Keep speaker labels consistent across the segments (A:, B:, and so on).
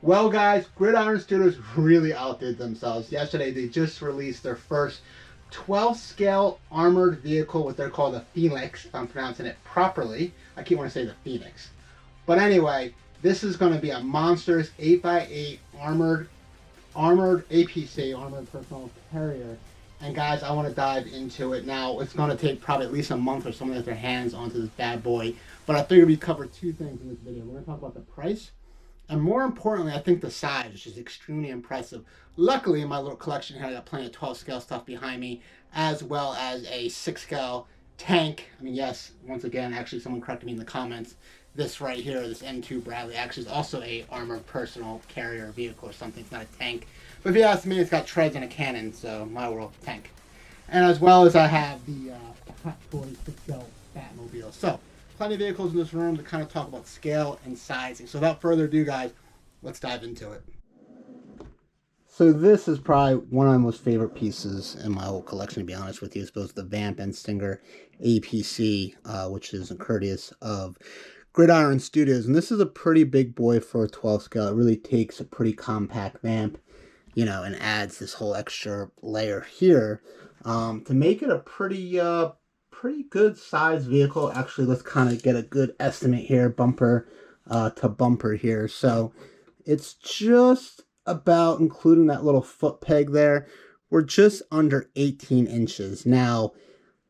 A: Well, guys, Gridiron Studios really outdid themselves. Yesterday, they just released their first 12 scale armored vehicle, what they're called the Phoenix, if I'm pronouncing it properly. I keep wanting to say the Phoenix. But anyway, this is going to be a monstrous 8x8 armored APC, armored personal carrier. And guys, I want to dive into it now. It's going to take probably at least a month or so to get their hands onto this bad boy. But I figured we'd cover two things in this video. We're going to talk about the price, and more importantly, I think the size, which is extremely impressive. Luckily, in my little collection here, I got plenty of 12 scale stuff behind me, as well as a 6 scale tank. I mean, yes, once again, actually, someone corrected me in the comments. This right here, this M2 Bradley, actually is also a armored personal carrier vehicle or something. It's not a tank. But if you ask me, it's got treads and a cannon, so my world, tank. And as well as I have the Hot Toys 6 scale Batmobile. So, plenty of vehicles in this room to kind of talk about scale and sizing. So without further ado, guys, let's dive into it. So this is probably one of my most favorite pieces in my whole collection, to be honest with you. It's both the Vamp and Stinger APC, which is a courteous of Gridiron Studios. And this is a pretty big boy for a 12 scale. It really takes a pretty compact Vamp, you know, and adds this whole extra layer here to make it a pretty good size vehicle. Actually, let's kind of get a good estimate here, bumper to bumper here. So it's just about, including that little foot peg there, we're just under 18 inches. Now,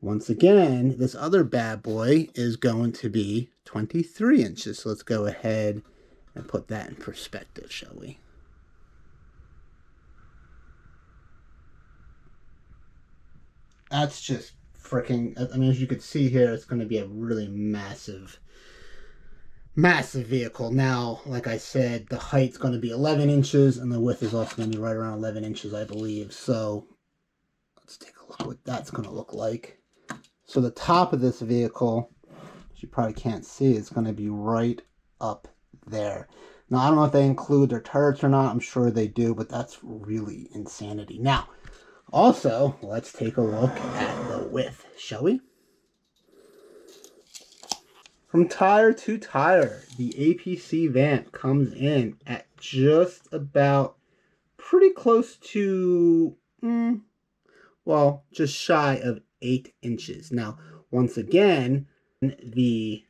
A: once again, this other bad boy is going to be 23 inches. So let's go ahead and put that in perspective, shall we? That's just freaking, I mean, as you can see here, it's going to be a really massive vehicle. Now, like I said, the height's going to be 11 inches, and the width is also going to be right around 11 inches, I believe. So, let's take a look what that's going to look like. So, the top of this vehicle, which you probably can't see, is going to be right up there. Now, I don't know if they include their turrets or not. I'm sure they do, but that's really insanity. Now, also, let's take a look at the width, shall we? From tire to tire, the APC Vamp comes in at just about pretty close to, well, just shy of 8 inches. Now, once again, the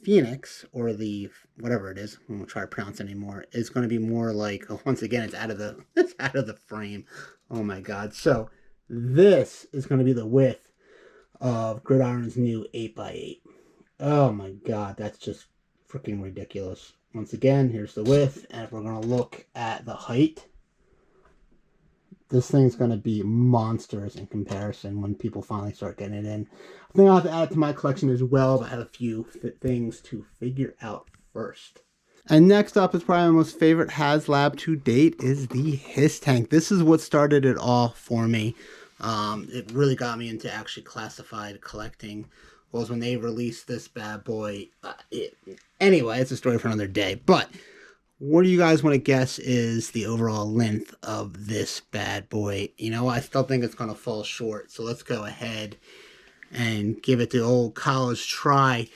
A: Phoenix, or the whatever it is, I won't try to pronounce it anymore, is going to be more like, once again, it's out of the frame. Oh my god. So this is going to be the width of Gridiron's new 8x8. Oh my god, that's just freaking ridiculous. Once again, here's the width, and if we're going to look at the height, this thing's going to be monsters in comparison when people finally start getting it in. I think I'll have to add it to my collection as well, but I have a few things to figure out first. And next up is probably my most favorite HasLab to date, is the Hiss Tank. This is what started it all for me. It really got me into actually classified collecting, was when they released this bad boy. Anyway, it's a story for another day. But what do you guys want to guess is the overall length of this bad boy? You know, I still think it's going to fall short. So let's go ahead and give it the old college try.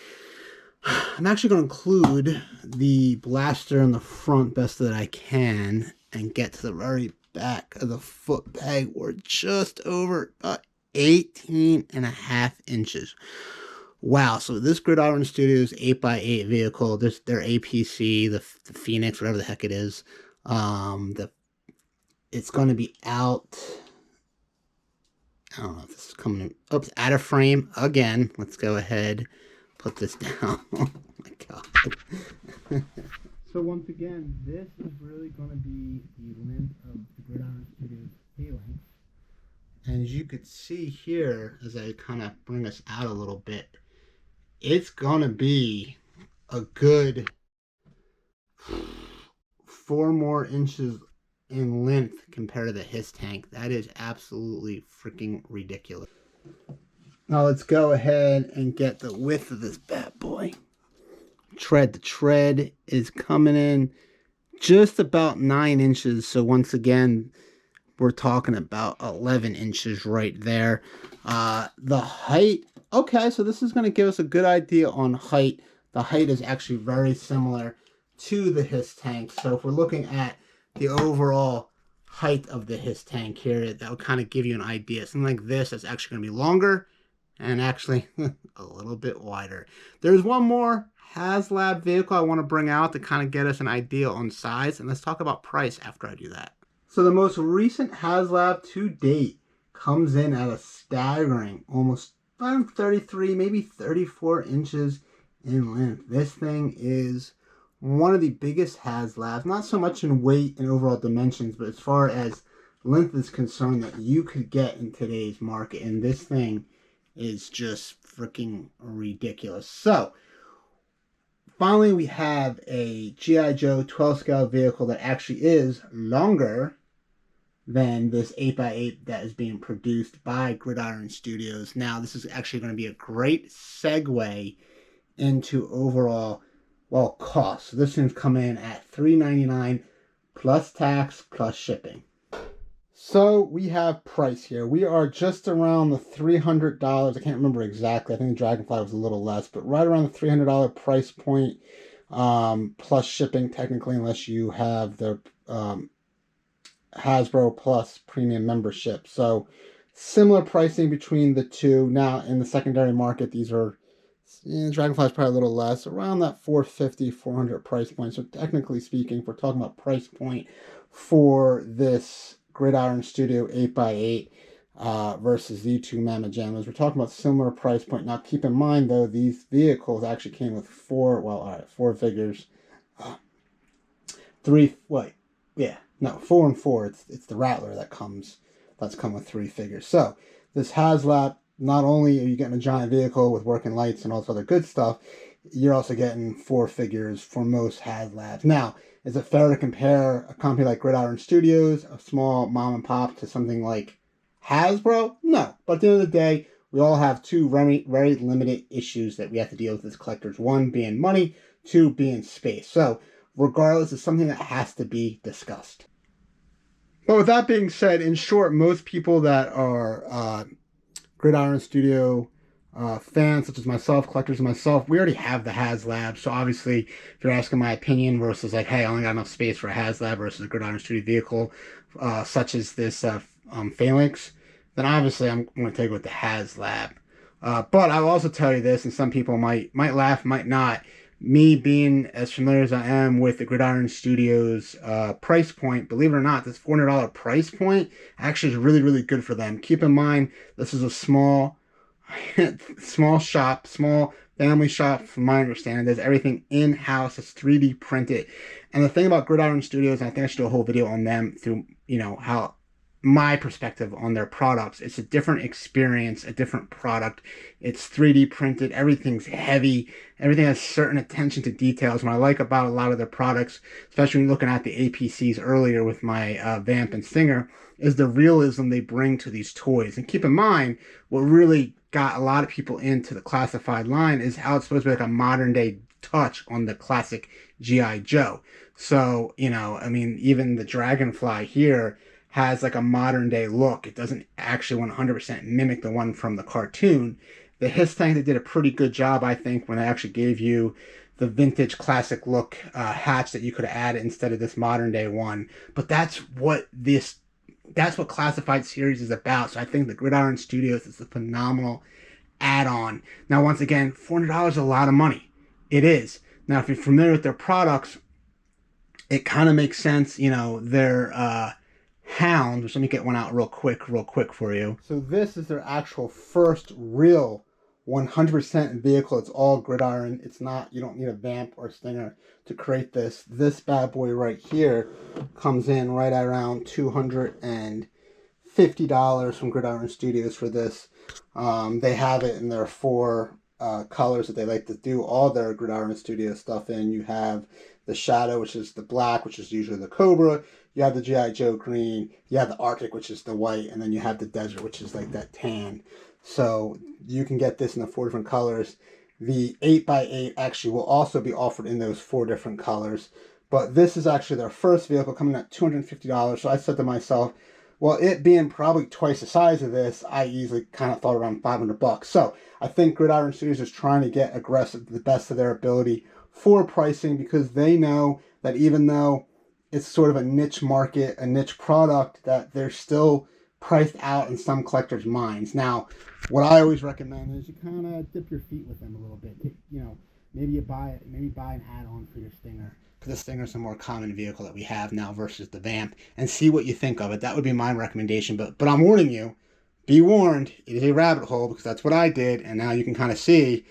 A: I'm actually going to include the blaster in the front best that I can and get to the very back of the foot peg. We're just over 18.5 inches. Wow, so this Gridiron Studios 8x8 vehicle, their APC, the Phoenix, whatever the heck it is, it's going to be out, I don't know if this is coming in, oops, out of frame again. Let's go ahead, put this down. Oh my god. So once again, this is really going to be the length of the Gridiron Studios Phalanx. And as you could see here, as I kind of bring us out a little bit, it's going to be a good 4 more inches in length compared to the Hiss Tank. That is absolutely freaking ridiculous. Now let's go ahead and get the width of this bad boy. Tread to tread is coming in just about 9 inches. So once again, we're talking about 11 inches right there. The height, okay, so this is going to give us a good idea on height. The height is actually very similar to the HISS tank. So if we're looking at the overall height of the HISS tank here, that will kind of give you an idea. Something like this is actually going to be longer and actually a little bit wider. There's one more HasLab vehicle I want to bring out to kind of get us an idea on size, and let's talk about price after I do that. So the most recent HasLab to date comes in at a staggering almost 33, maybe 34 inches in length. This thing is one of the biggest HasLabs, not so much in weight and overall dimensions, but as far as length is concerned that you could get in today's market. And this thing is just freaking ridiculous. So finally, we have a G.I. Joe 12 scale vehicle that actually is longer than this 8x8 that is being produced by Gridiron Studios. Now, this is actually going to be a great segue into overall, well, cost. So this thing's come in at $399 plus tax plus shipping. So we have price here. We are just around the $300. I can't remember exactly. I think the Dragonfly was a little less, but right around the $300 price point, plus shipping technically, unless you have the Hasbro Plus premium membership. So similar pricing between the two. Now in the secondary market, these are, Dragonfly is probably a little less, around that $450, $400 price point. So technically speaking, if we're talking about price point for this Gridiron Studio 8x8 versus the two Mamma Jammas, we're talking about similar price point. Now keep in mind though, these vehicles actually came with four figures. 4 and 4. It's the Rattler that's come with 3 figures. So this HasLab, not only are you getting a giant vehicle with working lights and all this other good stuff, you're also getting 4 figures for most HasLabs. Now, is it fair to compare a company like Gridiron Studios, a small mom and pop, to something like Hasbro? No. But at the end of the day, we all have two very, very limited issues that we have to deal with as collectors. One being money, two being space. So regardless, it's something that has to be discussed. But with that being said, in short, most people that are Gridiron Studio fans, such as myself, collectors and myself, we already have the HasLab. So obviously, if you're asking my opinion versus like, hey, I only got enough space for a HasLab versus a Gridiron Studio vehicle, such as this Phalanx, then obviously I'm going to take it with the HasLab. But I'll also tell you this, and some people might laugh, might not. Me being as familiar as I am with the Gridiron Studios price point, believe it or not, this $400 price point actually is really, really good for them. Keep in mind, this is a small shop, small family shop, from my understanding. There's everything in-house. It's 3D printed. And the thing about Gridiron Studios, and I think I should do a whole video on them through, how my perspective on their products. It's a different experience, a different product. It's 3D printed. Everything's heavy. Everything has certain attention to details. What I like about a lot of their products, especially when looking at the APCs earlier with my Vamp and Stinger, is the realism they bring to these toys. And keep in mind, what really got a lot of people into the classified line is how it's supposed to be like a modern day touch on the classic G.I. Joe. So, even the Dragonfly here has like a modern day look. It doesn't actually 100% mimic the one from the cartoon. The HISS tank, they did a pretty good job, I think, when they actually gave you the vintage classic look hatch that you could have added instead of this modern day one. But that's what Classified series is about. So I think the Gridiron Studios is a phenomenal add-on. Now, once again, $400 is a lot of money. It is. Now, if you're familiar with their products, it kind of makes sense. Their Hound, which let me get one out real quick for you. So this is their actual first real 100% vehicle. It's all Gridiron. It's not, you don't need a Vamp or Stinger to create this. This bad boy right here comes in right around $250 from Gridiron Studios for this. They have it in their 4 colors that they like to do all their Gridiron Studio stuff in. You have the Shadow, which is the black, which is usually the Cobra. You have the G.I. Joe green. You have the Arctic, which is the white. And then you have the Desert, which is like that tan. So you can get this in the 4 different colors. The 8x8 actually will also be offered in those 4 different colors. But this is actually their first vehicle, coming at $250. So I said to myself, well, it being probably twice the size of this, I easily kind of thought around $500. So I think Gridiron Studios is trying to get aggressive to the best of their ability for pricing, because they know that even though it's sort of a niche market, a niche product, that they're still priced out in some collectors' minds. Now, what I always recommend is you kind of dip your feet with them a little bit. You know, maybe buy an add-on for your Stinger, because the Stinger is a more common vehicle that we have now versus the Vamp, and see what you think of it. That would be my recommendation. But I'm warning you, be warned, it is a rabbit hole, because that's what I did, and now you can kind of see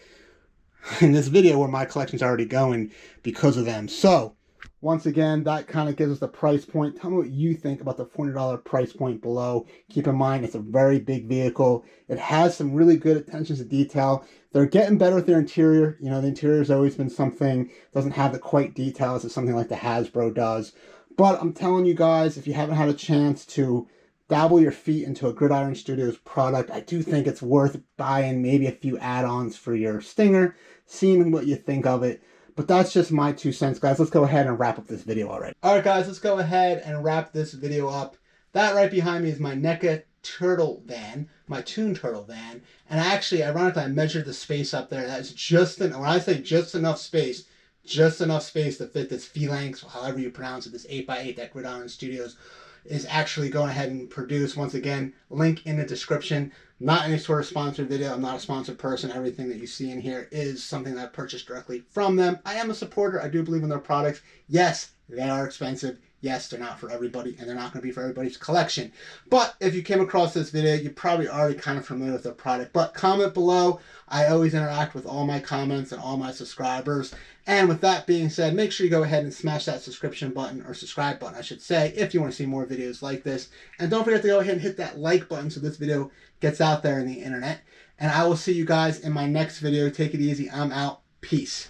A: in this video where my collection's already going because of them. So once again, that kind of gives us the price point. Tell me what you think about the $400 price point below. Keep in mind, it's a very big vehicle. It has some really good attention to detail. They're getting better with their interior. You know, the interior has always been something, doesn't have the quite details as something like the Hasbro does. But I'm telling you guys, if you haven't had a chance to dabble your feet into a Gridiron Studios product, I do think it's worth buying maybe a few add-ons for your Stinger, seeing what you think of it. But that's just my 2 cents, guys. Let's go ahead and wrap up this video already. All right, guys, let's go ahead and wrap this video up. That right behind me is my NECA turtle van, my Toon Turtle van. And actually, ironically, I measured the space up there. That's just, when I say just enough space to fit this Phalanx, however you pronounce it, this 8x8 that Gridiron Studios is actually going ahead and produce. Once again, link in the description. Not any sort of sponsored video. I'm not a sponsored person. Everything that you see in here is something that I purchased directly from them. I am a supporter. I do believe in their products. Yes, they are expensive. Yes, they're not for everybody, and they're not going to be for everybody's collection. But if you came across this video, you're probably already kind of familiar with their product. But comment below. I always interact with all my comments and all my subscribers. And with that being said, make sure you go ahead and smash that subscription button, or subscribe button, I should say, if you want to see more videos like this. And don't forget to go ahead and hit that like button so this video gets out there in the internet. And I will see you guys in my next video. Take it easy. I'm out. Peace.